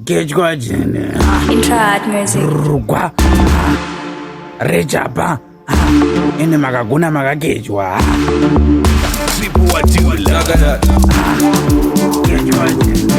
Gejwa jene Intrad music. Rugwa Rejapa Ine makaguna makagejwa Sipu wa tiula Gejwa jene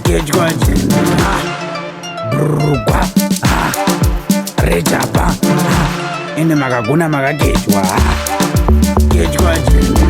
Gejwa jene Brugwa Rejapa Ine makaguna makagejwa Gejwa jene